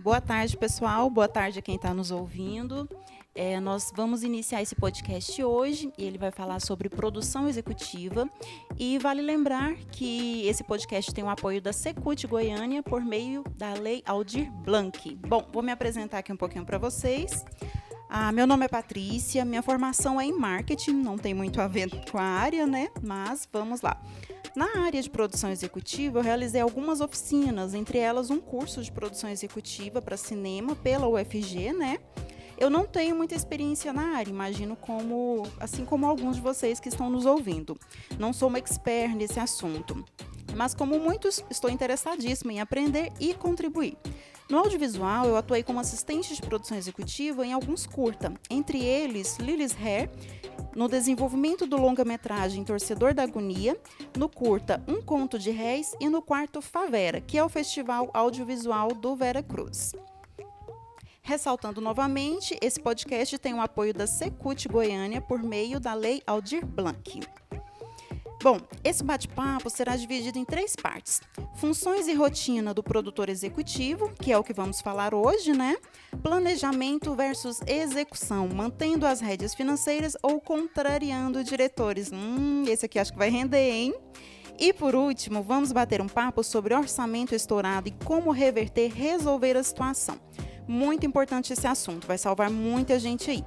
Boa tarde, pessoal. Boa tarde a quem está nos ouvindo. Nós vamos iniciar esse podcast hoje e ele vai falar sobre produção executiva. E vale lembrar que esse podcast tem o apoio da Secult Goiânia por meio da Lei Aldir Blanc. Bom, vou me apresentar aqui um pouquinho para vocês. Meu nome é Patrícia, minha formação é em marketing, não tem muito a ver com a área, né? Mas vamos lá. Na área de produção executiva, eu realizei algumas oficinas, entre elas um curso de produção executiva para cinema pela UFG, né? Eu não tenho muita experiência na área, imagino assim como alguns de vocês que estão nos ouvindo. Não sou uma expert nesse assunto, mas como muitos, estou interessadíssima em aprender e contribuir. No audiovisual, eu atuei como assistente de produção executiva em alguns curta, entre eles Lily's Hair, no desenvolvimento do longa-metragem Torcedor da Agonia, no curta Um Conto de Réis e no quarto Favera, que é o festival audiovisual do Vera Cruz. Ressaltando novamente, esse podcast tem o apoio da Secult Goiânia por meio da Lei Aldir Blanc. Bom, esse bate-papo será dividido em 3 partes. Funções e rotina do produtor executivo, que é o que vamos falar hoje, né? Planejamento versus execução, mantendo as rédeas financeiras ou contrariando diretores. Esse aqui acho que vai render, hein? E por último, vamos bater um papo sobre orçamento estourado e como resolver a situação. Muito importante esse assunto, vai salvar muita gente aí.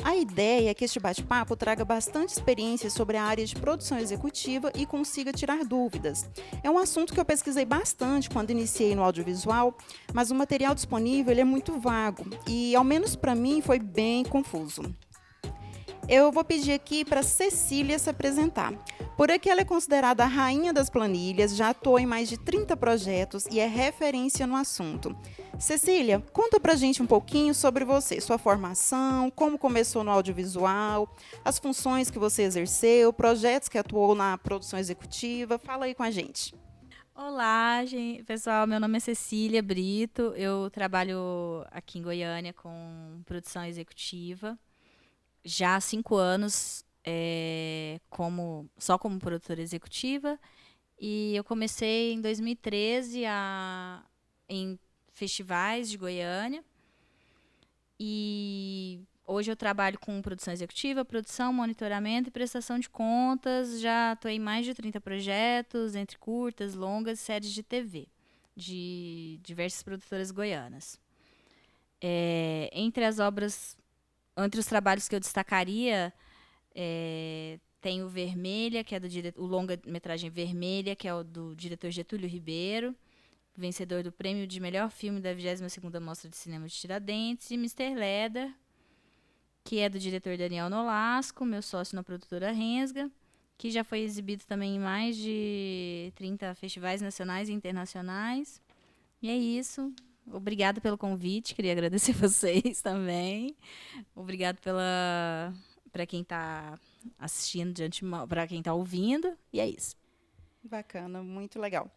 A ideia é que este bate-papo traga bastante experiência sobre a área de produção executiva e consiga tirar dúvidas. É um assunto que eu pesquisei bastante quando iniciei no audiovisual, mas o material disponível é muito vago e, ao menos para mim, foi bem confuso. Eu vou pedir aqui para Cecília se apresentar. Por aqui ela é considerada a rainha das planilhas, já atuou em mais de 30 projetos e é referência no assunto. Cecília, conta pra gente um pouquinho sobre você, sua formação, como começou no audiovisual, as funções que você exerceu, projetos que atuou na produção executiva. Fala aí com a gente. Olá, gente, pessoal. Meu nome é Cecília Brito. Eu trabalho aqui em Goiânia com produção executiva já há 5 anos, só como produtora executiva. E eu comecei em 2013 em festivais de Goiânia. E hoje eu trabalho com produção executiva, produção, monitoramento e prestação de contas. Já atuei em mais de 30 projetos, entre curtas, longas e séries de TV, de diversas produtoras goianas. Entre os trabalhos que eu destacaria, tem o Vermelha, que é o longa-metragem Vermelha, que é o do diretor Getúlio Ribeiro, vencedor do prêmio de melhor filme da 22ª Mostra de Cinema de Tiradentes, e Mister Leder, que é do diretor Daniel Nolasco, meu sócio na produtora Rensga, que já foi exibido também em mais de 30 festivais nacionais e internacionais. E é isso. Obrigada pelo convite, queria agradecer vocês também. Obrigada para quem está assistindo de antemão, para quem está ouvindo. E é isso. Bacana, muito legal.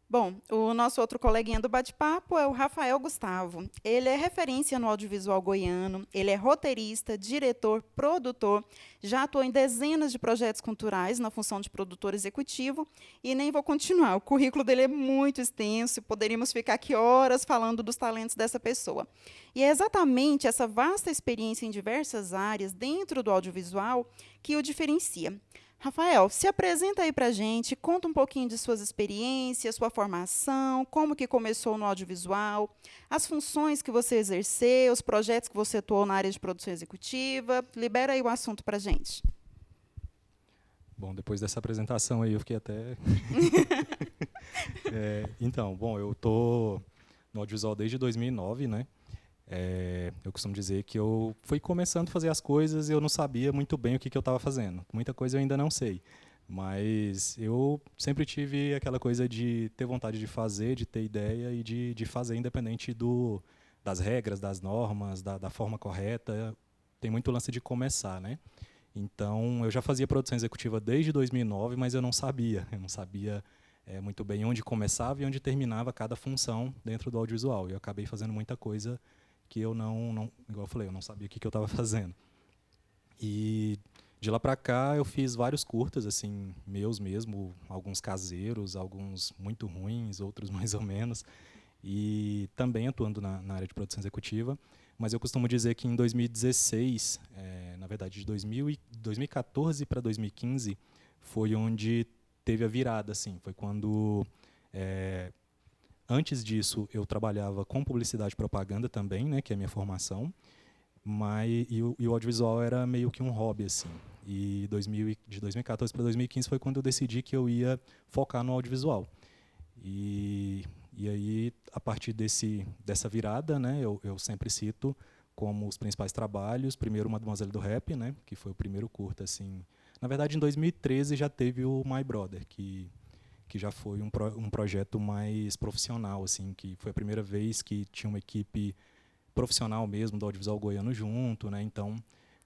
Bom, o nosso outro coleguinha do bate-papo é o Rafael Gustavo. Ele é referência no audiovisual goiano, ele é roteirista, diretor, produtor, já atuou em dezenas de projetos culturais na função de produtor executivo e nem vou continuar. O currículo dele é muito extenso, poderíamos ficar aqui horas falando dos talentos dessa pessoa. E é exatamente essa vasta experiência em diversas áreas dentro do audiovisual que o diferencia. Rafael, se apresenta aí para a gente, conta um pouquinho de suas experiências, sua formação, como que começou no audiovisual, as funções que você exerceu, os projetos que você atuou na área de produção executiva. Libera aí o assunto para a gente. Bom, depois dessa apresentação aí eu fiquei até... Bom, eu estou no audiovisual desde 2009, né? Eu costumo dizer que eu fui começando a fazer as coisas e eu não sabia muito bem o que eu estava fazendo. Muita coisa eu ainda não sei. Mas eu sempre tive aquela coisa de ter vontade de fazer, de ter ideia e de fazer independente das regras, das normas, da forma correta. Tem muito lance de começar, né? Então, eu já fazia produção executiva desde 2009, mas eu não sabia. Eu não sabia muito bem onde começava e onde terminava cada função dentro do audiovisual. E eu acabei fazendo muita coisa que eu igual eu falei, eu não sabia o que eu estava fazendo. E de lá para cá eu fiz vários curtas, assim, meus mesmo, alguns caseiros, alguns muito ruins, outros mais ou menos. e também atuando na área de produção executiva. Mas eu costumo dizer que em 2016, na verdade de 2014 para 2015, foi onde teve a virada, assim. Foi quando, antes disso, eu trabalhava com publicidade e propaganda também, né, que é a minha formação, e o audiovisual era meio que um hobby, assim. E de 2014 para 2015 foi quando eu decidi que eu ia focar no audiovisual. E aí, a partir dessa virada, né, eu sempre cito como os principais trabalhos, primeiro Mademoiselle do Rap, né, que foi o primeiro curta, assim. Na verdade, em 2013 já teve o My Brother, que já foi um projeto mais profissional, assim, que foi a primeira vez que tinha uma equipe profissional mesmo do audiovisual goiano junto, né, então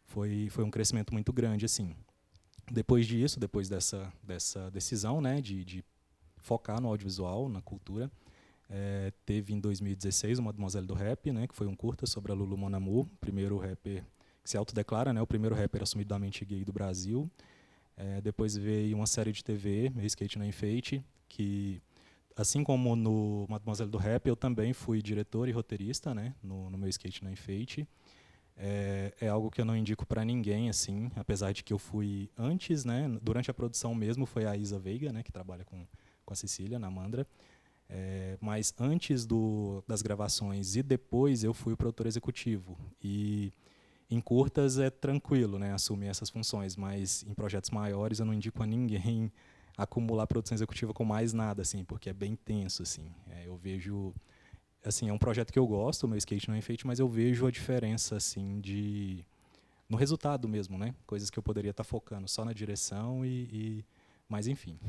foi um crescimento muito grande, assim. Depois disso, depois dessa decisão, né, de focar no audiovisual, na cultura, teve em 2016 o Mademoiselle do Rap, né, que foi um curta sobre a Lulu Mon Amour, primeiro rapper que se autodeclara, né, o primeiro rapper assumidamente gay do Brasil. Depois veio uma série de TV, Meu Skate na Enfeite, que, assim como no Mademoiselle do Rap, eu também fui diretor e roteirista, né, no Meu Skate na Enfeite. É algo que eu não indico para ninguém, assim, apesar de que eu fui antes, né, durante a produção mesmo, foi a Isa Veiga, né, que trabalha com a Cecília, na Mandra. Mas antes das gravações e depois eu fui o produtor executivo. E em curtas é tranquilo, né, assumir essas funções, mas em projetos maiores eu não indico a ninguém acumular produção executiva com mais nada, assim, porque é bem tenso, assim. Eu vejo, assim, é um projeto que eu gosto, o Meu Skate não é enfeite, mas eu vejo a diferença, assim, no resultado mesmo, né, coisas que eu poderia estar focando só na direção mas enfim.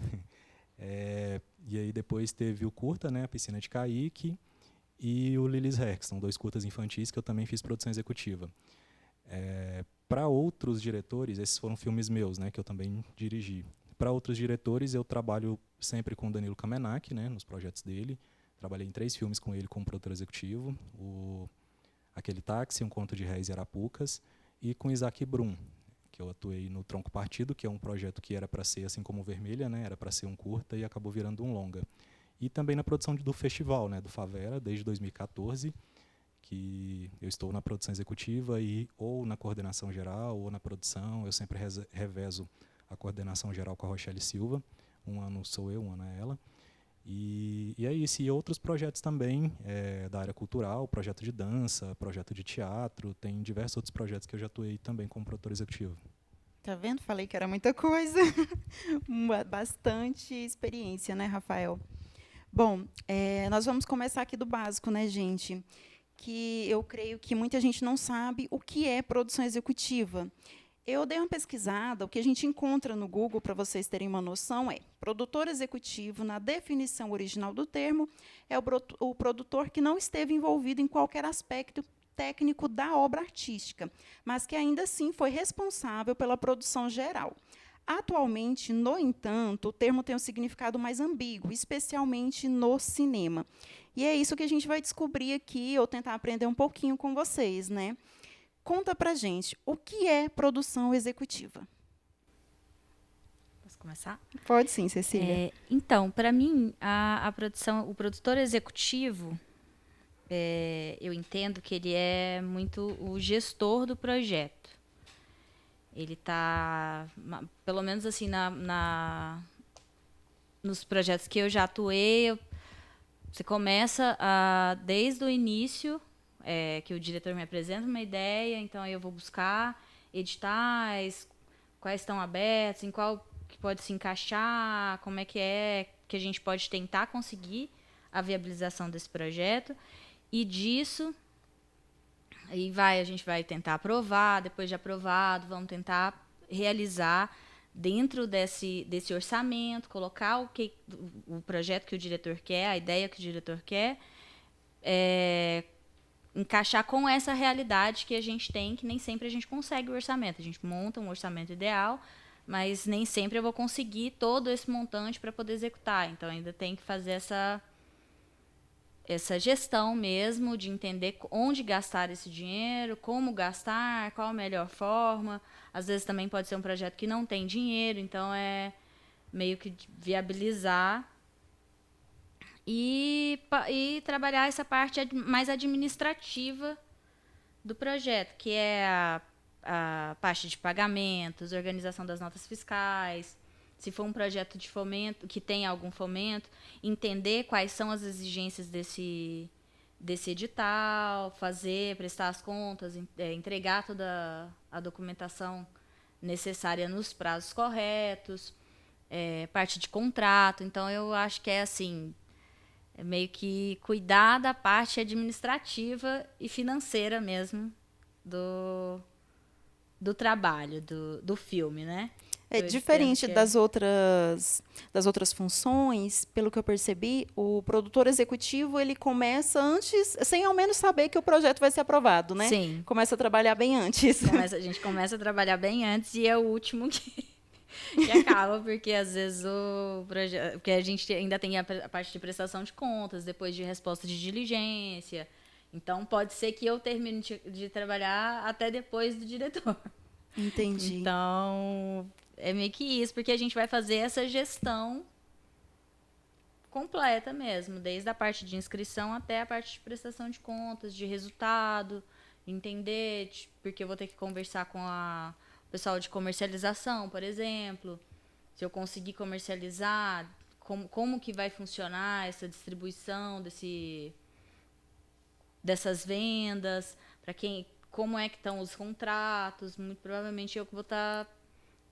E aí depois teve o curta, né, A Piscina de Kaique, e o Lily's Hair, que são 2 curtas infantis que eu também fiz produção executiva. Para outros diretores, esses foram filmes meus, né, que eu também dirigi. Para outros diretores, eu trabalho sempre com o Danilo Kamenak, né, nos projetos dele. Trabalhei em 3 filmes com ele como produtor executivo. Aquele Táxi, Um Conto de Réis e Arapucas, e com Isaac Brum, que eu atuei no Tronco Partido, que é um projeto que era para ser, assim como o Vermelha, né, era para ser um curta e acabou virando um longa. E também na produção do festival, né, do Favela, desde 2014, que eu estou na produção executiva ou na coordenação geral ou na produção. Eu sempre revezo a coordenação geral com a Rochelle Silva. Um ano sou eu, um ano é ela. E é isso. E outros projetos também da área cultural, projeto de dança, projeto de teatro. Tem diversos outros projetos que eu já atuei também como produtor executivo. Tá vendo? Falei que era muita coisa. Bastante experiência, né, Rafael? Bom, nós vamos começar aqui do básico, né, gente? Que eu creio que muita gente não sabe o que é produção executiva. Eu dei uma pesquisada, o que a gente encontra no Google, para vocês terem uma noção, produtor executivo, na definição original do termo, é o produtor que não esteve envolvido em qualquer aspecto técnico da obra artística, mas que ainda assim foi responsável pela produção geral. Atualmente, no entanto, o termo tem um significado mais ambíguo, especialmente no cinema. E é isso que a gente vai descobrir aqui, ou tentar aprender um pouquinho com vocês, né? Conta pra gente, o que é produção executiva? Posso começar? Pode sim, Cecília. Então, para mim, a produção, o produtor executivo, eu entendo que ele é muito o gestor do projeto. Ele está, pelo menos assim, nos projetos que eu já atuei, você começa desde o início, que o diretor me apresenta uma ideia, então aí eu vou buscar editais, quais estão abertos, em qual que pode se encaixar, como é que a gente pode tentar conseguir a viabilização desse projeto. E disso, a gente vai tentar aprovar, depois de aprovado, vamos tentar realizar dentro desse orçamento, colocar o projeto que o diretor quer, a ideia que o diretor quer, encaixar com essa realidade que a gente tem, que nem sempre a gente consegue o orçamento. A gente monta um orçamento ideal, mas nem sempre eu vou conseguir todo esse montante para poder executar. Então, ainda tem que fazer essa gestão mesmo, de entender onde gastar esse dinheiro, como gastar, qual a melhor forma. Às vezes também pode ser um projeto que não tem dinheiro, então é meio que viabilizar e trabalhar essa parte mais administrativa do projeto, que é a parte de pagamentos, organização das notas fiscais, se for um projeto de fomento, que tem algum fomento, entender quais são as exigências desse edital, prestar as contas, entregar toda a documentação necessária nos prazos corretos, parte de contrato. Então, eu acho que é assim, meio que cuidar da parte administrativa e financeira mesmo do trabalho, do filme, né? É diferente das outras funções, pelo que eu percebi, o produtor executivo ele começa antes, sem ao menos saber que o projeto vai ser aprovado, né? Sim. Começa a trabalhar bem antes. A gente começa a trabalhar bem antes e é o último que acaba, porque às vezes o projeto, porque a gente ainda tem a parte de prestação de contas, depois de resposta de diligência. Então pode ser que eu termine de trabalhar até depois do diretor. Entendi. Então, é meio que isso, porque a gente vai fazer essa gestão completa mesmo, desde a parte de inscrição até a parte de prestação de contas, de resultado, entender, porque eu vou ter que conversar com o pessoal de comercialização, por exemplo, se eu conseguir comercializar, como que vai funcionar essa distribuição dessas vendas, como é que estão os contratos, muito provavelmente eu que vou estar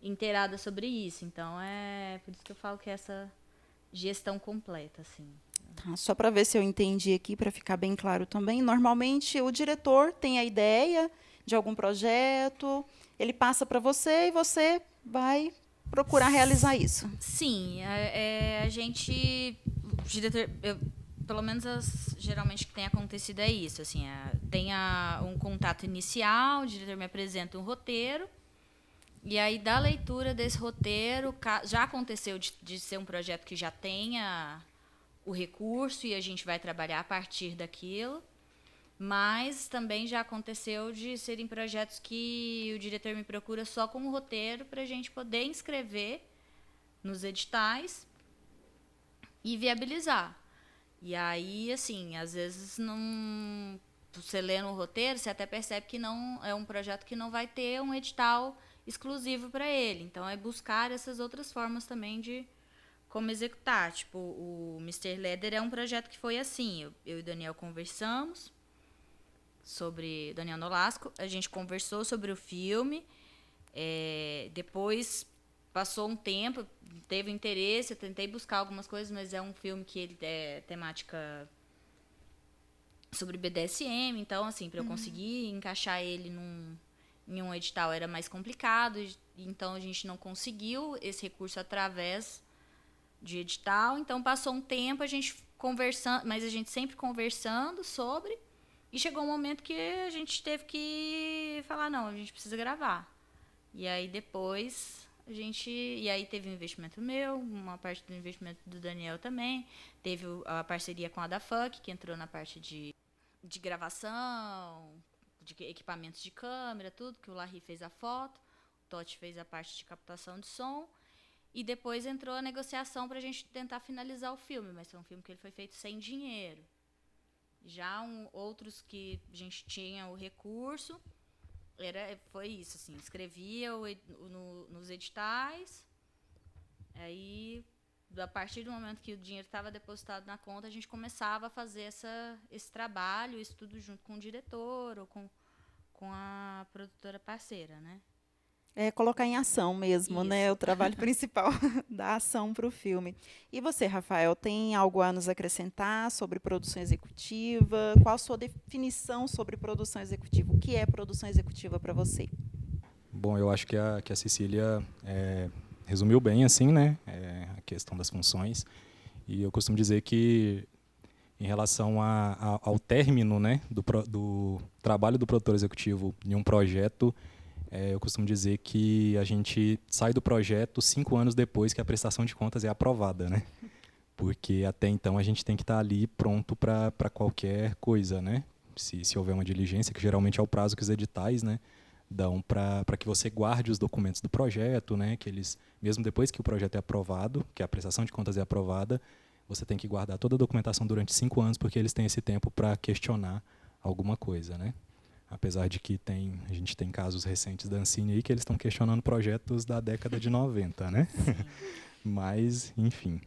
inteirada sobre isso. Então, é por isso que eu falo que é essa gestão completa, assim. Tá, só para ver se eu entendi aqui, para ficar bem claro também, normalmente o diretor tem a ideia de algum projeto, ele passa para você e você vai procurar realizar isso. Sim, a gente, o diretor, pelo menos geralmente o que tem acontecido é isso, assim, tem um contato inicial, o diretor me apresenta um roteiro, e aí da leitura desse roteiro, já aconteceu de ser um projeto que já tenha o recurso e a gente vai trabalhar a partir daquilo, mas também já aconteceu de serem projetos que o diretor me procura só com o roteiro para a gente poder inscrever nos editais e viabilizar. E aí, assim, às vezes não, você lê no roteiro, você até percebe que não é um projeto que não vai ter um edital exclusivo para ele. Então, é buscar essas outras formas também de como executar. Tipo, o Mr. Leather é um projeto que foi assim. Eu e o Daniel conversamos sobre... Daniel Nolasco, a gente conversou sobre o filme. Depois passou um tempo, teve interesse, eu tentei buscar algumas coisas, mas é um filme que ele é temática sobre BDSM, então, assim, para eu conseguir encaixar ele em um edital era mais complicado, então a gente não conseguiu esse recurso através de edital, então passou um tempo a gente conversando, mas a gente sempre conversando sobre, e chegou um momento que a gente teve que falar, não, a gente precisa gravar. E aí depois e aí teve um investimento meu, uma parte do investimento do Daniel também, teve a parceria com a DaFuck, que entrou na parte de gravação, de equipamentos de câmera, tudo, que o Larry fez a foto, o Totti fez a parte de captação de som, e depois entrou a negociação para a gente tentar finalizar o filme, mas foi um filme que ele foi feito sem dinheiro. Já outros que a gente tinha o recurso, foi isso, assim, escrevia nos editais, aí, a partir do momento que o dinheiro estava depositado na conta, a gente começava a fazer esse trabalho, isso tudo junto com o diretor ou com a produtora parceira, né? É colocar em ação mesmo, Isso. né? O trabalho principal da ação para o filme. E você, Rafael, tem algo a nos acrescentar sobre produção executiva? Qual a sua definição sobre produção executiva? O que é produção executiva para você? Bom, eu acho que a Cecília resumiu bem, assim, né? A questão das funções. E eu costumo dizer que, em relação ao término, né, do trabalho do produtor executivo em um projeto, eu costumo dizer que a gente sai do projeto 5 anos depois que a prestação de contas é aprovada, né? Porque até então a gente tem que estar ali pronto para qualquer coisa, né? Se houver uma diligência, que geralmente é o prazo que os editais, né, dão para que você guarde os documentos do projeto, né? Que eles, mesmo depois que o projeto é aprovado, que a prestação de contas é aprovada, você tem que guardar toda a documentação durante 5 anos, porque eles têm esse tempo para questionar alguma coisa, né? Apesar de que a gente tem casos recentes da Ancine aí que eles estão questionando projetos da década de 90, né? Mas, enfim.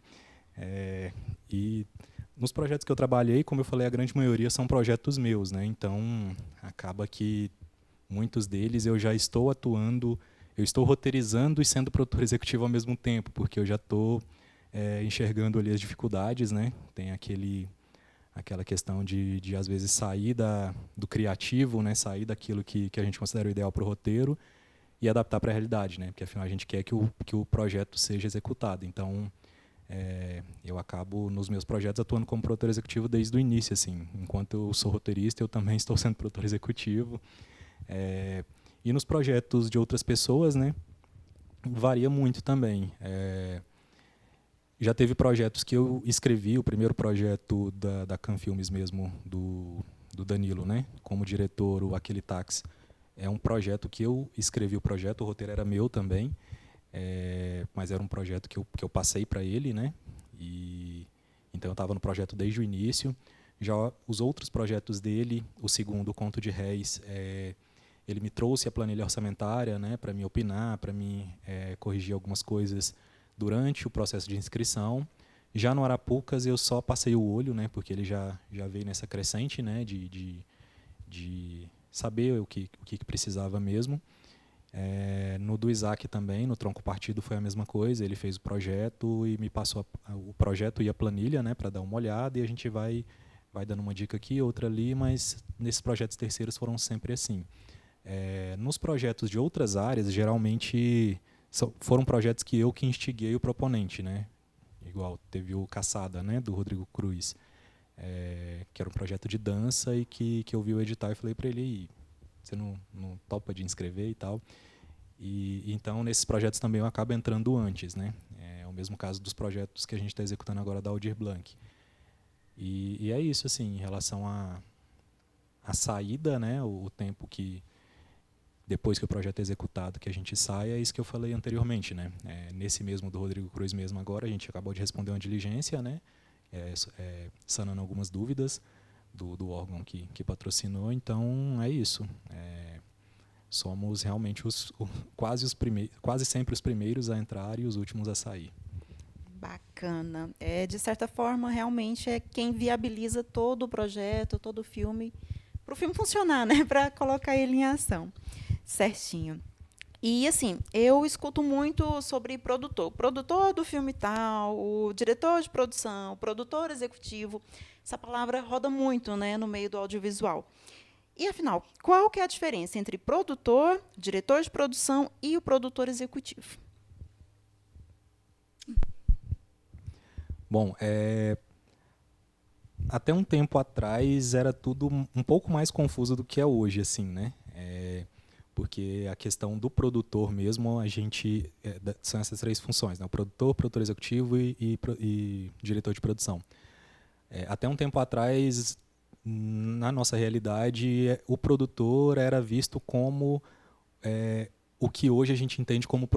E nos projetos que eu trabalhei, como eu falei, a grande maioria são projetos meus, né? Então, acaba que muitos deles eu já estou atuando, eu estou roteirizando e sendo produtor executivo ao mesmo tempo, porque eu já estou enxergando ali as dificuldades, né? Tem aquela questão de às vezes sair do criativo, né? Sair daquilo que a gente considera o ideal para o roteiro e adaptar para a realidade, né? Porque afinal a gente quer que o projeto seja executado. Então, eu acabo nos meus projetos atuando como produtor executivo desde o início, assim. Enquanto eu sou roteirista, eu também estou sendo produtor executivo. E nos projetos de outras pessoas, né? Varia muito também. Já teve projetos que eu escrevi, o primeiro projeto da Can Filmes mesmo, do Danilo, né? Como diretor, Aquele Táxi. É um projeto que eu escrevi o projeto, o roteiro era meu também, mas era um projeto que eu passei para ele, né? Então eu estava no projeto desde o início. Já os outros projetos dele, o segundo, o Conto de Réis, ele me trouxe a planilha orçamentária, né? Para me opinar, para me corrigir algumas coisas durante o processo de inscrição. Já no Arapucas eu só passei o olho, né, porque ele já veio nessa crescente, né, de saber o que precisava mesmo. No do Isaac também, no Tronco Partido foi a mesma coisa, ele fez o projeto e me passou o projeto e a planilha, né, para dar uma olhada, e a gente vai dando uma dica aqui, outra ali, mas nesses projetos terceiros foram sempre assim. Nos projetos de outras áreas, geralmente foram projetos que instiguei o proponente, né? Igual teve o Caçada, né, do Rodrigo Cruz, que era um projeto de dança e que eu vi o edital e falei para ele, você não topa de inscrever e tal. E então nesses projetos também eu acabo entrando antes, né? É o mesmo caso dos projetos que a gente está executando agora da Aldir Blanc. E é isso, assim, em relação à saída, né, o tempo que depois que o projeto é executado, que a gente sai, é isso que eu falei anteriormente, né? Nesse mesmo do Rodrigo Cruz mesmo agora, a gente acabou de responder uma diligência, né? Sanando algumas dúvidas do órgão que patrocinou, então é isso. Somos realmente quase sempre os primeiros a entrar e os últimos a sair. Bacana. De certa forma, realmente é quem viabiliza todo o projeto, todo o filme, para o filme funcionar, né? Para colocar ele em ação. Certinho. E, assim, eu escuto muito sobre produtor. Produtor do filme tal, o diretor de produção, o produtor executivo. Essa palavra roda muito, né, no meio do audiovisual. E, afinal, qual que é a diferença entre produtor, diretor de produção e o produtor executivo? Bom, até um tempo atrás era tudo um pouco mais confuso do que é hoje, assim, né? Porque a questão do produtor mesmo, são essas 3 funções, né? O produtor executivo e diretor de produção. Até um tempo atrás, na nossa realidade, o produtor era visto como o que hoje a gente entende como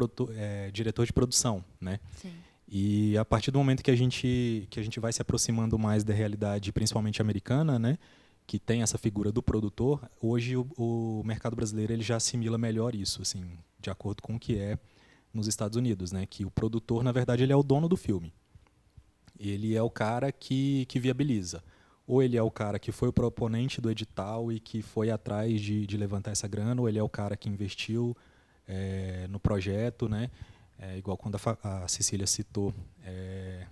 diretor de produção, né? Sim. E a partir do momento que a gente vai se aproximando mais da realidade, principalmente americana, né, que tem essa figura do produtor, hoje o mercado brasileiro ele já assimila melhor isso, assim, de acordo com o que é nos Estados Unidos, né, que o produtor, na verdade, ele é o dono do filme. Ele é o cara que viabiliza. Ou ele é o cara que foi o proponente do edital e que foi atrás de levantar essa grana, ou ele é o cara que investiu no projeto, né? Igual quando a Cecília citou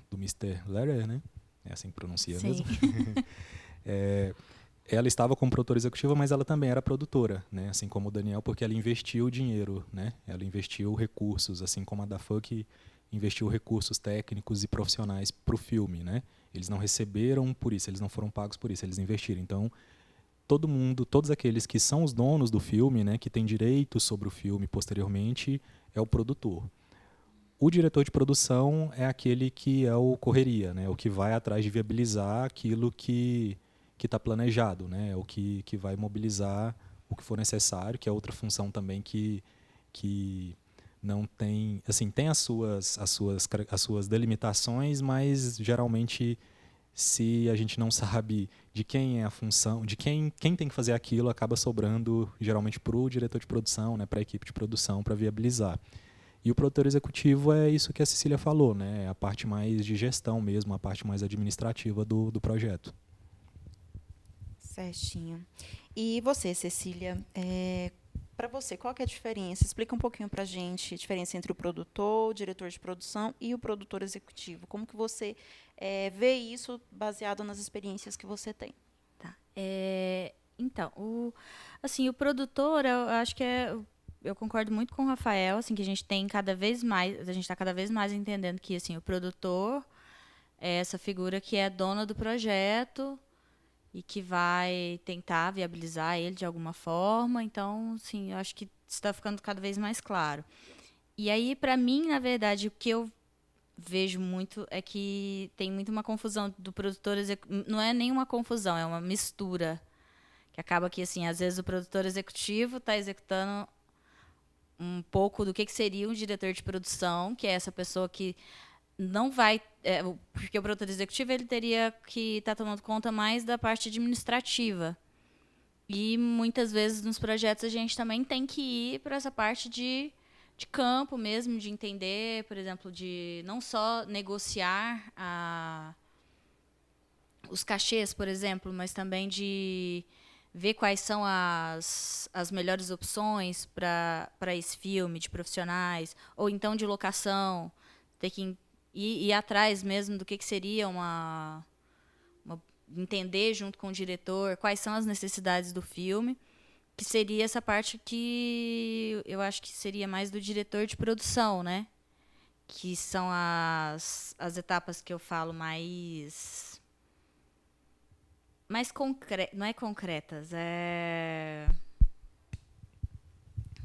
do Mr. Lerer, né? É assim que pronuncia. Sim. Mesmo. Ela estava como produtora executiva, mas ela também era produtora, né? Assim como o Daniel, porque ela investiu dinheiro, né? Ela investiu recursos, assim como a da Fuck investiu recursos técnicos e profissionais para o filme, né? Eles não receberam por isso, eles não foram pagos por isso, eles investiram. Então, todos aqueles que são os donos do filme, né, que têm direitos sobre o filme posteriormente, é o produtor. O diretor de produção é aquele que é o correria, né, o que vai atrás de viabilizar aquilo que está planejado, né, o que vai mobilizar o que for necessário, que é outra função também que não tem, assim, tem as suas delimitações, mas geralmente se a gente não sabe de quem é a função, de quem tem que fazer aquilo, acaba sobrando geralmente para o diretor de produção, né, para a equipe de produção, para viabilizar. E o produtor executivo é isso que a Cecília falou, né, é a parte mais de gestão mesmo, a parte mais administrativa do projeto. Certinho. E você, Cecília, para você, qual que é a diferença? Explica um pouquinho para a gente a diferença entre o produtor, o diretor de produção e o produtor executivo. Como que você vê isso baseado nas experiências que você tem? Tá. Então, assim, o produtor, eu acho que eu concordo muito com o Rafael, assim, que a gente tem cada vez mais, a gente está cada vez mais entendendo que, assim, o produtor é essa figura que é dona do projeto e que vai tentar viabilizar ele de alguma forma. Então, assim, eu acho que está ficando cada vez mais claro. E aí, para mim, na verdade, o que eu vejo muito é que tem muito uma confusão do produtor executivo. Não é nenhuma confusão, é uma mistura. Que acaba que, assim, às vezes o produtor executivo está executando um pouco do que seria um diretor de produção, que é essa pessoa que não vai... porque o produtor executivo ele teria que estar tomando conta mais da parte administrativa. E muitas vezes nos projetos a gente também tem que ir para essa parte de campo mesmo, de entender, por exemplo, de não só negociar os cachês, por exemplo, mas também de ver quais são as melhores opções para esse filme, de profissionais, ou então de locação, ter que ir atrás mesmo do que seria entender junto com o diretor quais são as necessidades do filme, que seria essa parte que eu acho que seria mais do diretor de produção, né? Que são as etapas que eu falo mais não é concretas,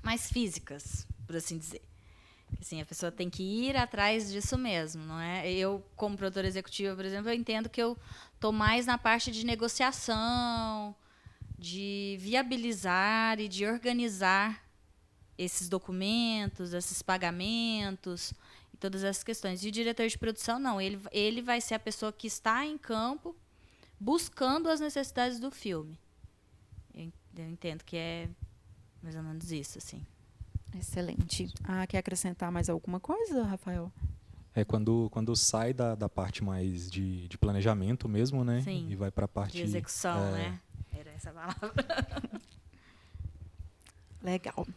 mais físicas, por assim dizer. Assim, a pessoa tem que ir atrás disso mesmo, não é? Eu, como produtora executiva, por exemplo, eu entendo que eu estou mais na parte de negociação, de viabilizar e de organizar esses documentos, esses pagamentos e todas essas questões. E o diretor de produção, não. Ele vai ser a pessoa que está em campo buscando as necessidades do filme. Eu entendo que é mais ou menos isso, assim. Excelente. Quer acrescentar mais alguma coisa, Rafael? Quando sai da parte mais de planejamento mesmo, né? Sim, e vai para a parte... de execução, né? Era essa a palavra. Legal.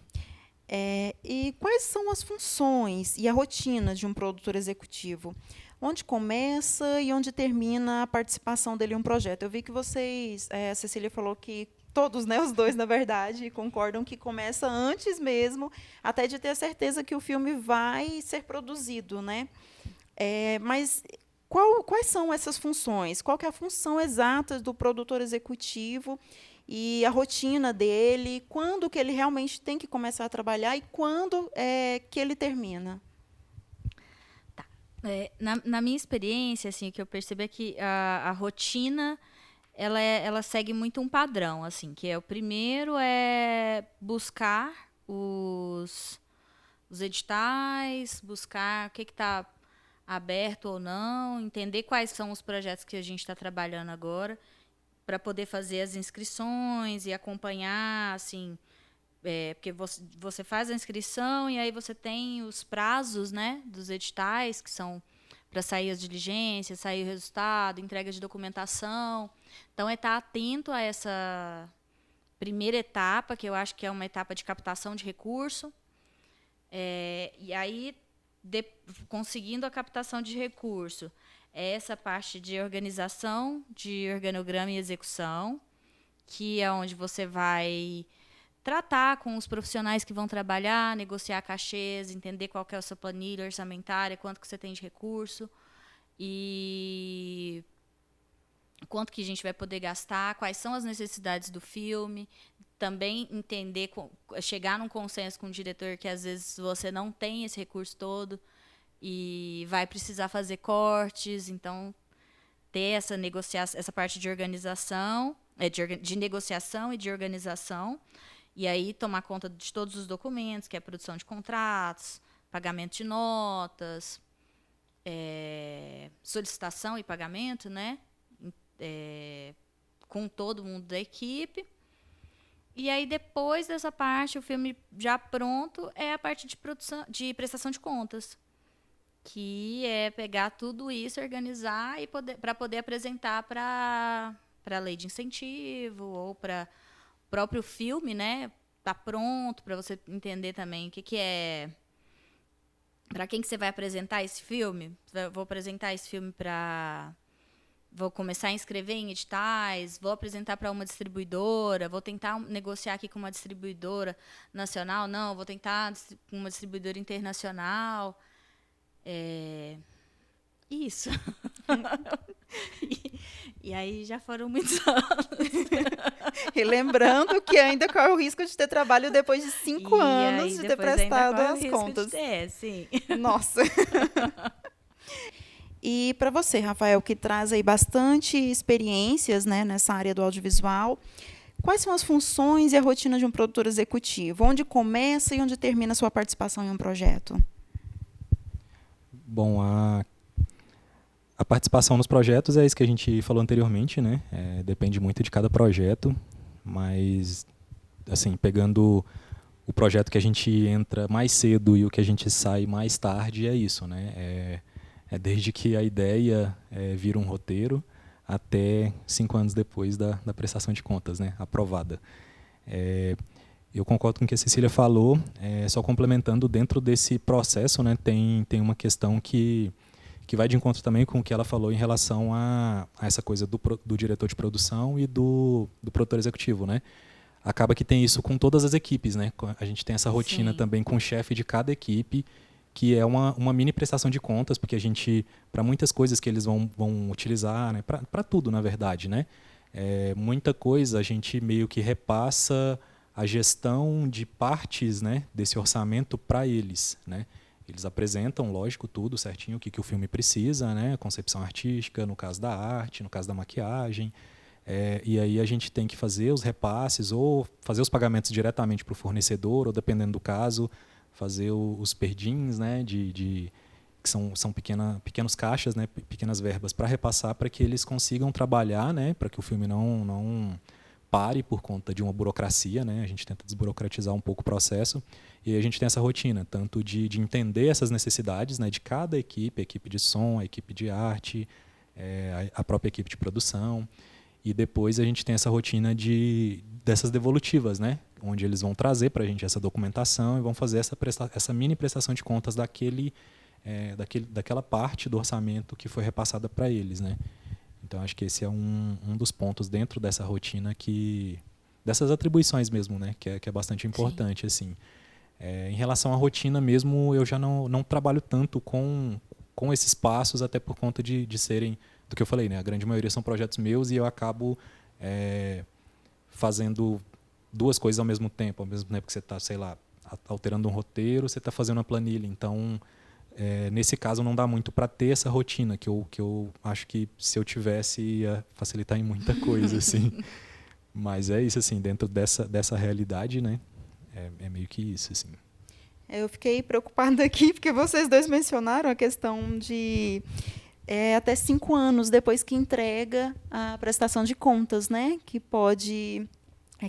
E quais são as funções e a rotina de um produtor executivo? Onde começa e onde termina a participação dele em um projeto? Eu vi que vocês, a Cecília falou que todos, né, os dois, na verdade, concordam que começa antes mesmo, até de ter a certeza que o filme vai ser produzido, né? Mas quais são essas funções? Qual que é a função exata do produtor executivo e a rotina dele? Quando que ele realmente tem que começar a trabalhar e quando que ele termina? Tá. Na minha experiência, assim, o que eu percebi é que a rotina ela segue muito um padrão, assim, que o primeiro é buscar os editais, buscar o que está aberto ou não, entender quais são os projetos que a gente está trabalhando agora, para poder fazer as inscrições e acompanhar, assim, porque você faz a inscrição e aí você tem os prazos, né, dos editais, que são para sair as diligências, sair o resultado, entrega de documentação. Então, é estar atento a essa primeira etapa, que eu acho que é uma etapa de captação de recurso. E aí, conseguindo a captação de recurso, é essa parte de organização, de organograma e execução, que é onde você vai tratar com os profissionais que vão trabalhar, negociar cachês, entender qual que é a sua planilha orçamentária, quanto que você tem de recurso e quanto que a gente vai poder gastar, quais são as necessidades do filme, também entender, chegar num consenso com o diretor que às vezes você não tem esse recurso todo e vai precisar fazer cortes, então ter essa negociação, essa parte de organização, de negociação e de organização. E aí tomar conta de todos os documentos, que é a produção de contratos, pagamento de notas, solicitação e pagamento, né? Com todo mundo da equipe. E aí, depois dessa parte, o filme já pronto, é a parte de produção, de prestação de contas, que é pegar tudo isso, organizar e para poder apresentar para a lei de incentivo ou para o próprio filme, né? Tá pronto para você entender também o que é, para quem que você vai apresentar esse filme. Vou apresentar esse filme vou começar a inscrever em editais, vou apresentar para uma distribuidora, vou tentar negociar aqui com uma distribuidora nacional, não, vou tentar com uma distribuidora internacional. Isso. E aí já foram muitos anos. E lembrando que ainda corre o risco de ter trabalho depois de 5 anos de ter prestado as contas. Sim. Nossa. E para você, Rafael, que traz aí bastante experiências, né, nessa área do audiovisual, quais são as funções e a rotina de um produtor executivo? Onde começa e onde termina a sua participação em um projeto? Bom, a participação nos projetos é isso que a gente falou anteriormente, né? Depende muito de cada projeto, mas, assim, pegando o projeto que a gente entra mais cedo e o que a gente sai mais tarde, é isso, né? Desde que a ideia vira um roteiro até 5 anos depois da prestação de contas, né? Aprovada. Eu concordo com o que a Cecília falou, só complementando, dentro desse processo, né, tem uma questão que vai de encontro também com o que ela falou em relação a essa coisa do diretor de produção e do produtor executivo, né? Acaba que tem isso com todas as equipes, né? A gente tem essa rotina Sim. também com o chefe de cada equipe, que é uma mini prestação de contas, porque a gente, para muitas coisas que eles vão utilizar, né? Para tudo, na verdade, né? Muita coisa a gente meio que repassa a gestão de partes, né, desse orçamento para eles, né? Eles apresentam, lógico, tudo certinho, o que o filme precisa, né? Concepção artística, no caso da arte, no caso da maquiagem. E aí a gente tem que fazer os repasses ou fazer os pagamentos diretamente para o fornecedor, ou, dependendo do caso, fazer os perdins, né, que são pequenos caixas, né, pequenas verbas para repassar para que eles consigam trabalhar, né, para que o filme não pare por conta de uma burocracia, né? A gente tenta desburocratizar um pouco o processo e a gente tem essa rotina, tanto de entender essas necessidades, né, de cada equipe, a equipe de som, a equipe de arte, a própria equipe de produção, e depois a gente tem essa rotina dessas devolutivas, né, onde eles vão trazer para a gente essa documentação e vão fazer essa mini prestação de contas daquela parte do orçamento que foi repassada para eles, né? Então, acho que esse é um dos pontos dentro dessa rotina dessas atribuições mesmo, né? Que é bastante importante, assim. Em relação à rotina mesmo, eu já não trabalho tanto com esses passos, até por conta de serem, do que eu falei, né? A grande maioria são projetos meus e eu acabo fazendo 2 coisas ao mesmo tempo que você está, sei lá, alterando um roteiro, você está fazendo uma planilha. Então, nesse caso, não dá muito para ter essa rotina, que eu acho que, se eu tivesse, ia facilitar em muita coisa, assim. Mas é isso, assim, dentro dessa realidade, né? É meio que isso, assim. Eu fiquei preocupada aqui, porque vocês dois mencionaram a questão de até 5 anos depois que entrega a prestação de contas, né? Que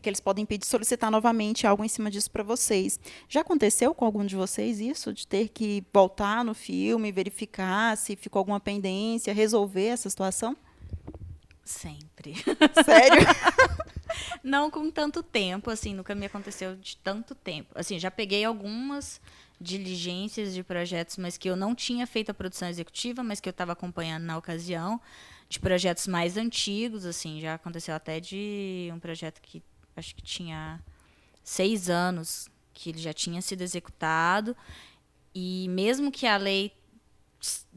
eles podem pedir, solicitar novamente algo em cima disso para vocês. Já aconteceu com algum de vocês isso? De ter que voltar no filme, verificar se ficou alguma pendência, resolver essa situação? Sempre. Sério? Não com tanto tempo, assim, nunca me aconteceu de tanto tempo. Assim, já peguei algumas diligências de projetos, mas que eu não tinha feito a produção executiva, mas que eu estava acompanhando na ocasião, de projetos mais antigos, assim, já aconteceu até de um projeto que acho que tinha 6 anos que ele já tinha sido executado, e mesmo que a lei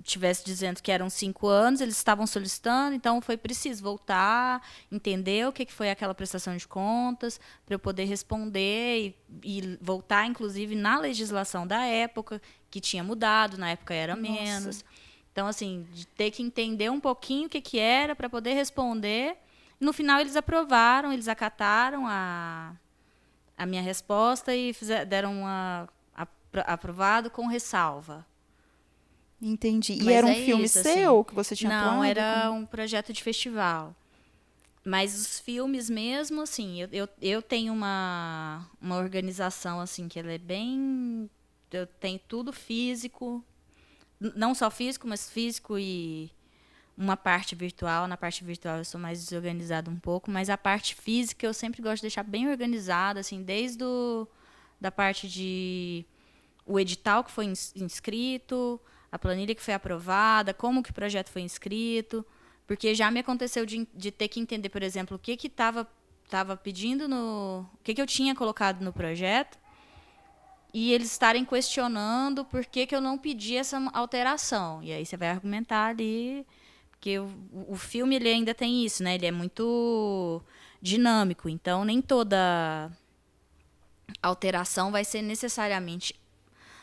estivesse dizendo que eram 5 anos, eles estavam solicitando, então foi preciso voltar, entender o que foi aquela prestação de contas, para eu poder responder e voltar, inclusive, na legislação da época, que tinha mudado, na época era menos. Então, assim, de ter que entender um pouquinho o que era para poder responder. No final, eles aprovaram, eles acataram a a minha resposta e deram aprovado com ressalva. Entendi. E Mas era um é filme isso, seu assim. que você tinha Não, atuado? era um projeto de festival. Mas os filmes mesmo, assim, eu tenho uma organização, assim, que ela é bem... Eu tenho tudo físico, não só físico, mas físico e uma parte virtual. Na parte virtual eu sou mais desorganizada um pouco, mas a parte física eu sempre gosto de deixar bem organizada, assim, desde da parte de o edital que foi inscrito, a planilha que foi aprovada, como que o projeto foi inscrito, porque já me aconteceu de ter que entender, por exemplo, o que estava pedindo o que eu tinha colocado no projeto, e eles estarem questionando por que eu não pedi essa alteração. E aí você vai argumentar ali, porque o filme ele ainda tem isso, né? Ele é muito dinâmico, então nem toda alteração vai ser necessariamente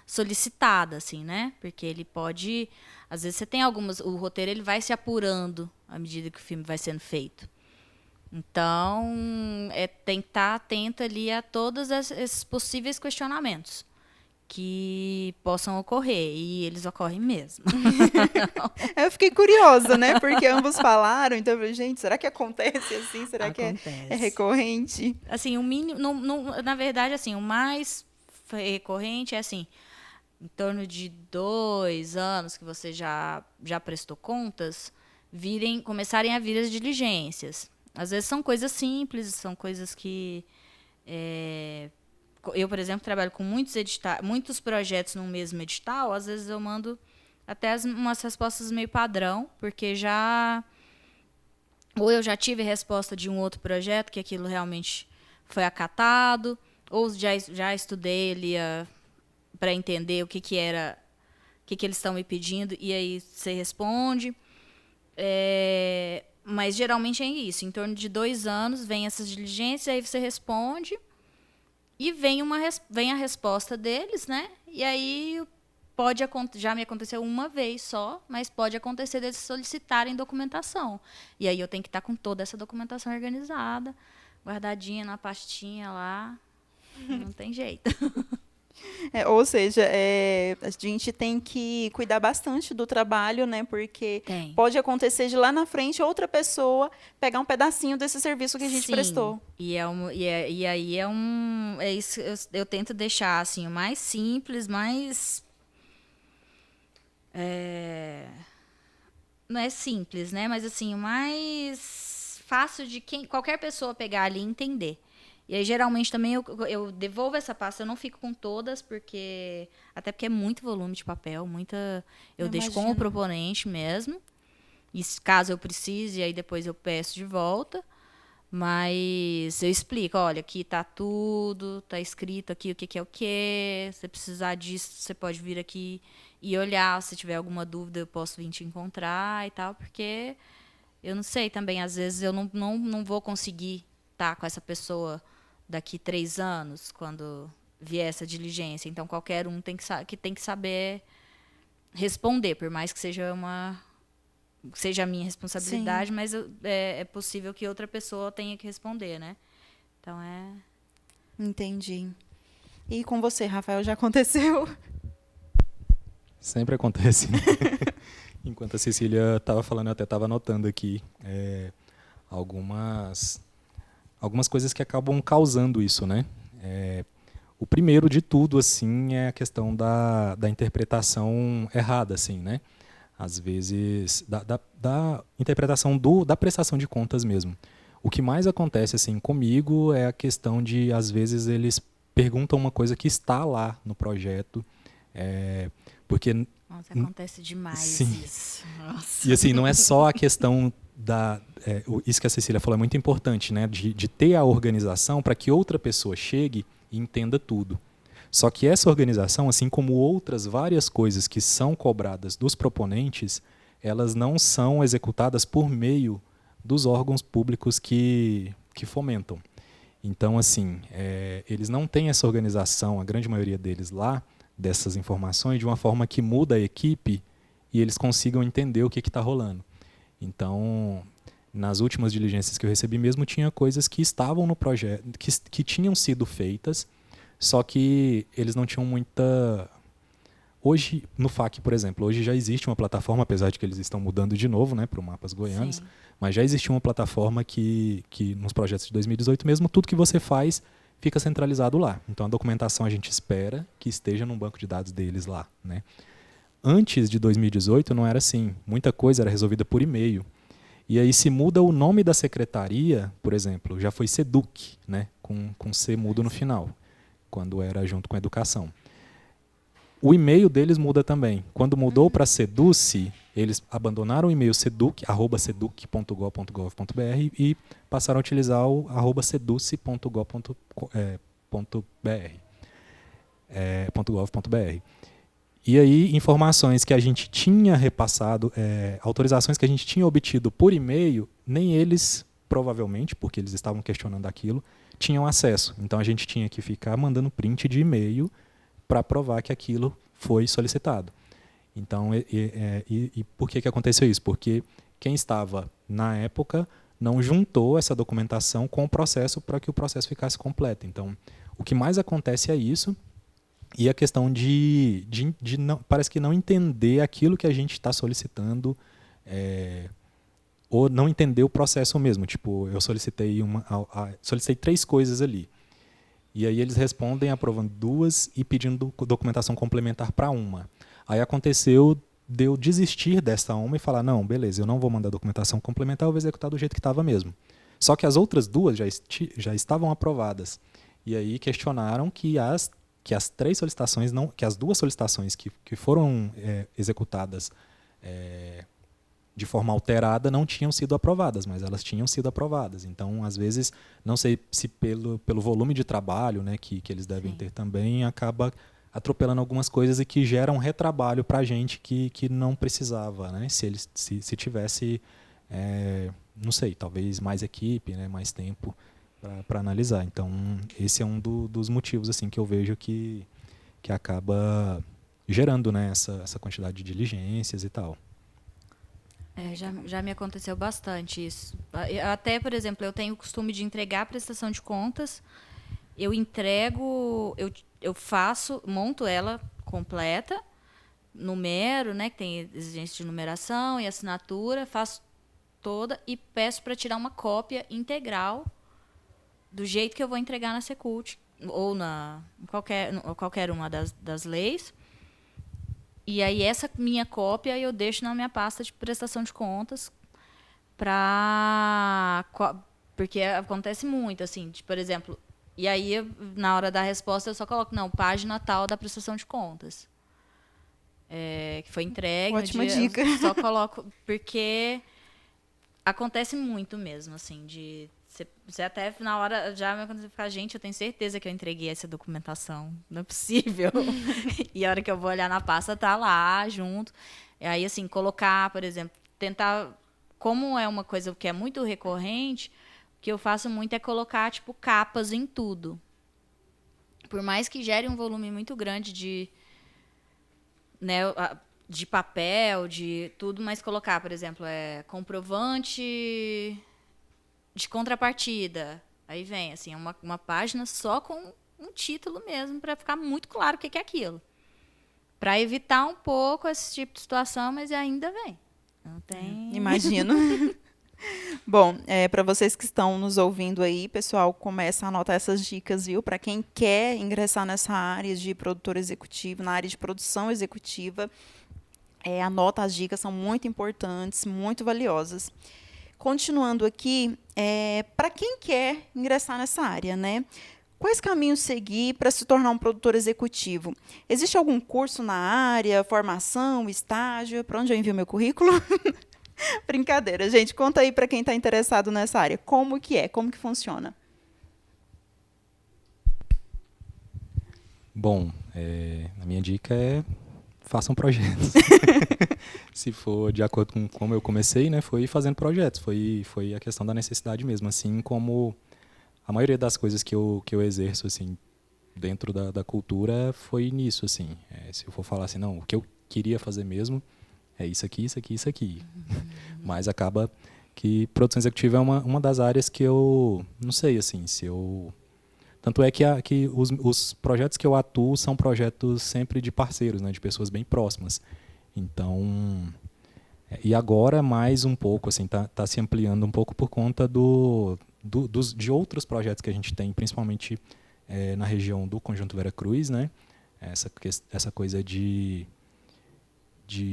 solicitada, assim, né? Porque ele pode... Às vezes você tem algumas... O roteiro ele vai se apurando à medida que o filme vai sendo feito. Então, tem que estar atenta ali a todos esses possíveis questionamentos que possam ocorrer. E eles ocorrem mesmo. Eu fiquei curiosa, né? Porque ambos falaram, então eu falei, gente, será que acontece assim? Será que é recorrente? Assim, o mínimo... na verdade, assim, o mais recorrente é assim... Em torno de 2 anos que você já prestou contas, começarem a vir as diligências. Às vezes são coisas simples, são coisas que... eu, por exemplo, trabalho com muitos projetos no mesmo edital. Às vezes eu mando até umas respostas meio padrão, porque ou eu já tive resposta de um outro projeto, que aquilo realmente foi acatado, ou já estudei ali para entender o que era, o que eles estão me pedindo, e aí você responde. Mas geralmente é isso, em torno de 2 anos vem essas diligências, aí você responde e vem a resposta deles, né? E aí já me aconteceu uma vez só, mas pode acontecer deles solicitarem documentação. E aí eu tenho que estar com toda essa documentação organizada, guardadinha na pastinha lá. Não tem jeito. Ou seja, a gente tem que cuidar bastante do trabalho, né? Porque pode acontecer de lá na frente outra pessoa pegar um pedacinho desse serviço que a gente prestou. E aí é isso, eu tento deixar assim, o mais simples, mais... não é simples, né? Mas assim, o mais fácil de qualquer pessoa pegar ali e entender. E aí, geralmente, também eu devolvo essa pasta. Eu não fico com todas, até porque é muito volume de papel, eu deixo com o proponente mesmo. E caso eu precise, aí depois eu peço de volta. Mas eu explico, olha, aqui tá tudo, tá escrito aqui o que é o que. Se você precisar disso, você pode vir aqui e olhar. Se tiver alguma dúvida, eu posso vir te encontrar e tal. Porque eu não sei também, às vezes eu não vou conseguir estar com essa pessoa daqui 3 anos, quando vier essa diligência. Então, qualquer um tem que saber responder, por mais que seja a minha responsabilidade. Sim. Mas é possível que outra pessoa tenha que responder, né? Então, Entendi. E com você, Rafael, já aconteceu? Sempre acontece. Enquanto a Cecília estava falando, eu até estava anotando aqui algumas coisas que acabam causando isso, né? O primeiro de tudo, assim, é a questão da interpretação errada, assim, né? Às vezes, da interpretação da prestação de contas mesmo. O que mais acontece, assim, comigo é a questão de, às vezes, eles perguntam uma coisa que está lá no projeto, porque... Nossa, acontece demais. Sim. Isso. Nossa. E assim, não é só a questão isso que a Cecília falou é muito importante, né? De ter a organização para que outra pessoa chegue e entenda tudo. Só que essa organização, assim como outras várias coisas que são cobradas dos proponentes, elas não são executadas por meio dos órgãos públicos que fomentam. Então, assim, eles não têm essa organização, a grande maioria deles lá, dessas informações, de uma forma que muda a equipe e eles consigam entender o que está rolando. Então, nas últimas diligências que eu recebi mesmo, tinha coisas que estavam no projeto, que tinham sido feitas, só que eles não tinham muita... Hoje, no FAQ, por exemplo, hoje já existe uma plataforma, apesar de que eles estão mudando de novo, né, para o Mapas Goianos, Sim. mas já existia uma plataforma que nos projetos de 2018 mesmo, tudo que você faz fica centralizado lá. Então a documentação a gente espera que esteja num banco de dados deles lá, né? Antes de 2018 não era assim. Muita coisa era resolvida por e-mail. E aí se muda o nome da secretaria, por exemplo, já foi SEDUC, né? Com C mudo no final, quando era junto com a educação. O e-mail deles muda também. Quando mudou para Seduce, eles abandonaram o e-mail seduc@seduc.gov.br e passaram a utilizar o @seduce.gov.br. E aí, informações que a gente tinha repassado, autorizações que a gente tinha obtido por e-mail, nem eles, provavelmente, porque eles estavam questionando aquilo, tinham acesso. Então a gente tinha que ficar mandando print de e-mail para provar que aquilo foi solicitado. Então, e por que aconteceu isso? Porque quem estava na época não juntou essa documentação com o processo para que o processo ficasse completo. Então, o que mais acontece é isso, e a questão de não, parece que não entender aquilo que a gente está solicitando, ou não entender o processo mesmo. Tipo, eu solicitei 3 coisas ali. E aí eles respondem aprovando 2 e pedindo documentação complementar para uma. Aí aconteceu de eu desistir dessa uma e falar, não, beleza, eu não vou mandar documentação complementar, eu vou executar do jeito que estava mesmo. Só que as outras 2 já estavam aprovadas. E aí questionaram que as 3 solicitações, que as 2 solicitações que foram executadas de forma alterada não tinham sido aprovadas, mas elas tinham sido aprovadas. Então, às vezes, não sei se pelo volume de trabalho, né, que eles devem ter também, acaba atropelando algumas coisas e que geram um retrabalho para a gente que não precisava, né? Se tivesse, não sei, talvez mais equipe, né, mais tempo para analisar. Então, esse é um dos motivos assim, que eu vejo que acaba gerando, né, essa quantidade de diligências e tal. Já me aconteceu bastante isso. Até, por exemplo, eu tenho o costume de entregar a prestação de contas, eu entrego, eu faço, monto ela completa, numero, né, que tem exigência de numeração e assinatura, faço toda e peço para tirar uma cópia integral do jeito que eu vou entregar na Secult ou qualquer uma das leis. E aí essa minha cópia eu deixo na minha pasta de prestação de contas porque acontece muito, assim, por exemplo, e aí na hora da resposta eu só coloco, não, página tal da prestação de contas. Que foi entregue. Ótima dica. Eu só coloco, porque acontece muito mesmo, assim, de... Você até na hora já me aconteceu ficar, gente, eu tenho certeza que eu entreguei essa documentação. Não é possível. E a hora que eu vou olhar na pasta, tá lá, junto. E aí, assim, colocar, por exemplo, tentar... Como é uma coisa que é muito recorrente, o que eu faço muito é colocar, tipo, capas em tudo. Por mais que gere um volume muito grande de papel, de tudo, mas colocar, por exemplo, comprovante de contrapartida. Aí vem, assim, uma página só com um título mesmo, para ficar muito claro o que é aquilo. Para evitar um pouco esse tipo de situação, mas ainda vem. Não tem... Imagino. Bom, para vocês que estão nos ouvindo aí, pessoal, começa a anotar essas dicas, viu? Para quem quer ingressar nessa área de produtor executivo, na área de produção executiva, anota as dicas, são muito importantes, muito valiosas. Continuando aqui, para quem quer ingressar nessa área, né? Quais caminhos seguir para se tornar um produtor executivo? Existe algum curso na área, formação, estágio? Para onde eu envio meu currículo? Brincadeira, gente. Conta aí para quem está interessado nessa área. Como que funciona? Bom, a minha dica façam projetos. Se for de acordo com como eu comecei, né, foi fazendo projetos, foi a questão da necessidade mesmo, assim como a maioria das coisas que eu exerço assim dentro da cultura foi nisso, assim. Se eu for falar assim, não, o que eu queria fazer mesmo é isso aqui, isso aqui, isso aqui. Mas acaba que produção executiva é uma das áreas que eu não sei assim se eu tanto é que os projetos que eu atuo são projetos sempre de parceiros, né, de pessoas bem próximas. Então, e agora mais um pouco assim tá se ampliando um pouco por conta de outros projetos que a gente tem, principalmente na região do Conjunto Vera Cruz, né? Essa coisa de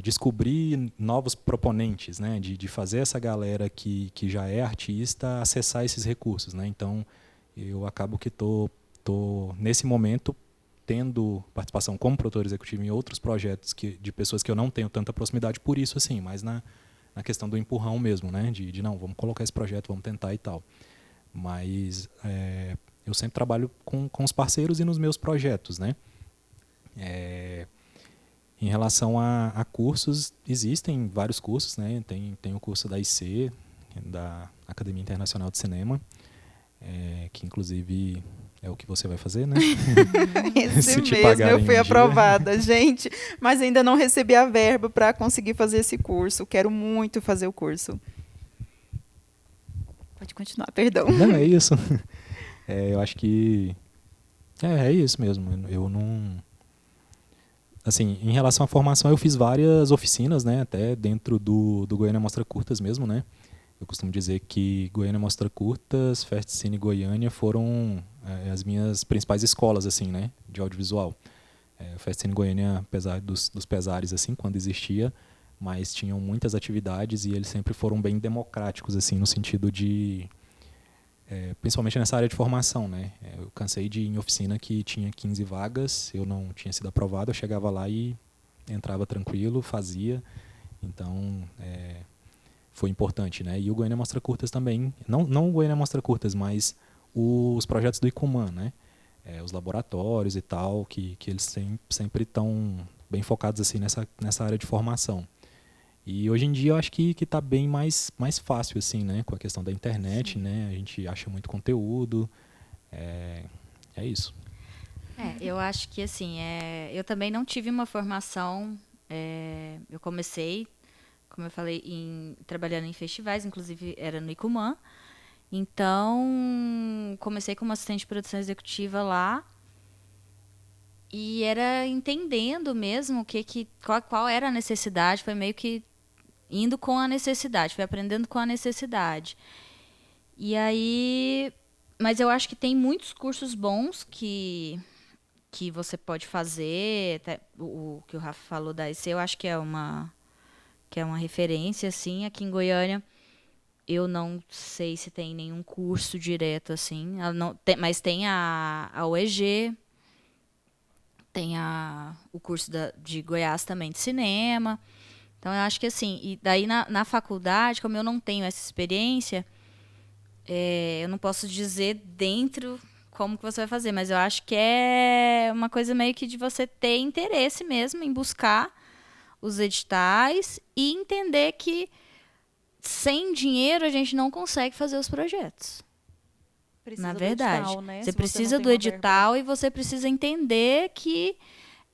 descobrir novos proponentes, né? De fazer essa galera que já é artista acessar esses recursos, né? Então, eu acabo que tô nesse momento tendo participação como produtor executivo em outros projetos de pessoas que eu não tenho tanta proximidade por isso, assim, mas na questão do empurrão mesmo, né? De não, vamos colocar esse projeto, vamos tentar e tal. Mas eu sempre trabalho com os parceiros e nos meus projetos, né? Em relação a cursos, existem vários cursos, né? Tem o curso da IC, da Academia Internacional de Cinema, que inclusive é o que você vai fazer, né? Esse mesmo, eu fui aprovada, gente, mas ainda não recebi a verba para conseguir fazer esse curso. Quero muito fazer o curso. Pode continuar, perdão. Não, é isso. Eu acho que é isso mesmo. Eu não... Assim, em relação à formação, eu fiz várias oficinas, né? Até dentro do Goiânia Mostra Curtas mesmo, né? Eu costumo dizer que Goiânia Mostra Curtas, Festcine Goiânia foram as minhas principais escolas, assim, né? De audiovisual. O Festcine Goiânia, apesar dos pesares, assim, quando existia, mas tinham muitas atividades e eles sempre foram bem democráticos, assim, no sentido de... principalmente nessa área de formação, né? Eu cansei de ir em oficina que tinha 15 vagas, eu não tinha sido aprovado, eu chegava lá e entrava tranquilo, fazia. Então, foi importante, né? E o Goiânia Mostra Curtas também, não o Goiânia Mostra Curtas, mas os projetos do ICUMAN, né? Os laboratórios e tal, que eles sempre estão bem focados assim nessa área de formação. E hoje em dia eu acho que está bem mais fácil, assim, né? Com a questão da internet, sim, né? A gente acha muito conteúdo. É isso. Eu acho que, assim, eu também não tive uma formação... eu comecei, como eu falei, trabalhando em festivais, inclusive era no ICUMAN. Então, comecei como assistente de produção executiva lá. E era entendendo mesmo qual era a necessidade, foi meio que indo com a necessidade, fui aprendendo com a necessidade. E aí, mas eu acho que tem muitos cursos bons que você pode fazer. Até o que o Rafa falou da IC, eu acho que é uma referência, assim, aqui em Goiânia. Eu não sei se tem nenhum curso direto, assim, mas tem a UEG, tem o curso de Goiás também de cinema. Então, eu acho que assim, e daí na faculdade, como eu não tenho essa experiência, eu não posso dizer dentro como que você vai fazer, mas eu acho que é uma coisa meio que de você ter interesse mesmo em buscar os editais e entender que sem dinheiro a gente não consegue fazer os projetos. Na verdade, edital, né? Você precisa do edital e você precisa entender que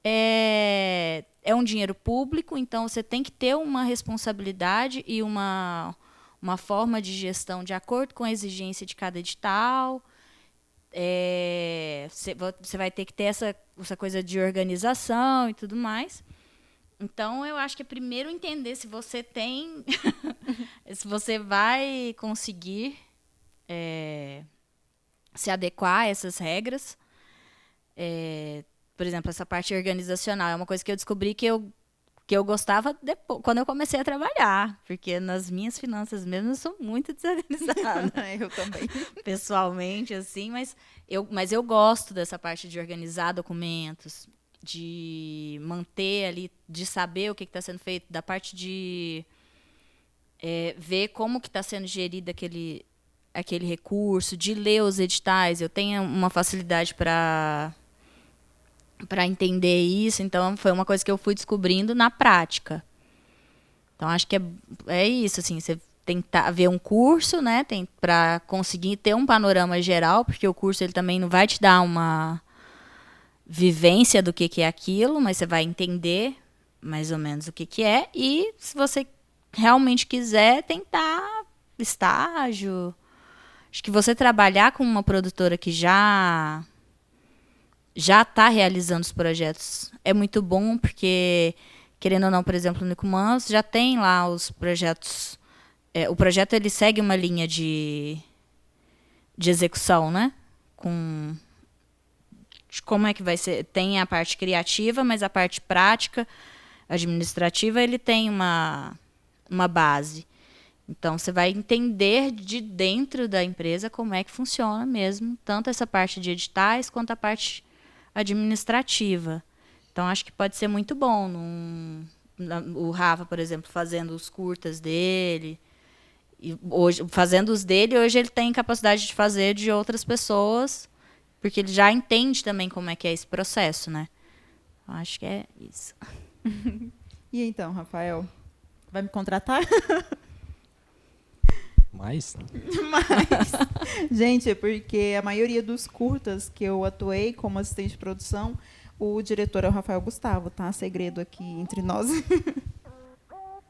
é um dinheiro público, então você tem que ter uma responsabilidade e uma forma de gestão de acordo com a exigência de cada edital. Você vai ter que ter essa coisa de organização e tudo mais. Então, eu acho que é primeiro entender se você tem... se você vai conseguir se adequar a essas regras. Por exemplo, essa parte organizacional é uma coisa que eu descobri que eu gostava depois, quando eu comecei a trabalhar, porque nas minhas finanças mesmo eu sou muito desorganizada. Eu também. Pessoalmente, assim, mas eu gosto dessa parte de organizar documentos, de manter ali, de saber o que está sendo feito, da parte de ver como que está sendo gerido aquele recurso, de ler os editais. Eu tenho uma facilidade para entender isso, então foi uma coisa que eu fui descobrindo na prática. Então, acho que é isso, assim, você tentar ver um curso, né, para conseguir ter um panorama geral, porque o curso ele também não vai te dar uma vivência do que é aquilo, mas você vai entender mais ou menos o que é, e se você realmente quiser, tentar estágio. Acho que você trabalhar com uma produtora que já está realizando os projetos é muito bom, porque, querendo ou não, por exemplo, no Nicumã, você já tem lá os projetos. O projeto ele segue uma linha de execução, né? De como é que vai ser. Tem a parte criativa, mas a parte prática, administrativa, ele tem uma base. Então, você vai entender de dentro da empresa como é que funciona mesmo, tanto essa parte de editais quanto a parte administrativa. Então, acho que pode ser muito bom. O Rafa, por exemplo, fazendo os curtas dele, e fazendo os dele, hoje ele tem capacidade de fazer de outras pessoas, porque ele já entende também como é que é esse processo, né? Eu acho que é isso. E então, Rafael, vai me contratar? Mas Gente, é porque a maioria dos curtas que eu atuei como assistente de produção, o diretor é o Rafael Gustavo, tá? Segredo aqui entre nós.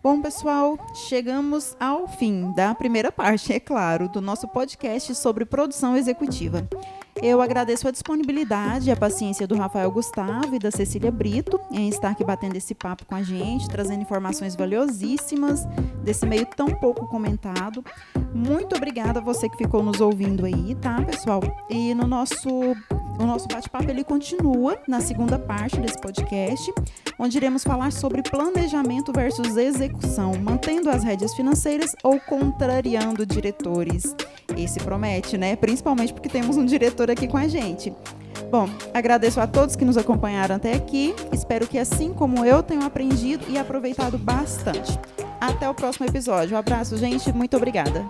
Bom, pessoal, chegamos ao fim da primeira parte, é claro, do nosso podcast sobre produção executiva. Eu agradeço a disponibilidade e a paciência do Rafael Gustavo e da Cecília Brito em estar aqui batendo esse papo com a gente, trazendo informações valiosíssimas desse meio tão pouco comentado. Muito obrigada a você que ficou nos ouvindo aí, tá, pessoal? E o nosso bate-papo ele continua na segunda parte desse podcast, onde iremos falar sobre planejamento versus execução, mantendo as rédeas financeiras ou contrariando diretores. Esse promete, né? Principalmente porque temos um diretor aqui com a gente. Bom, agradeço a todos que nos acompanharam até aqui. Espero que, assim como eu, tenham aprendido e aproveitado bastante. Até o próximo episódio. Um abraço, gente. Muito obrigada.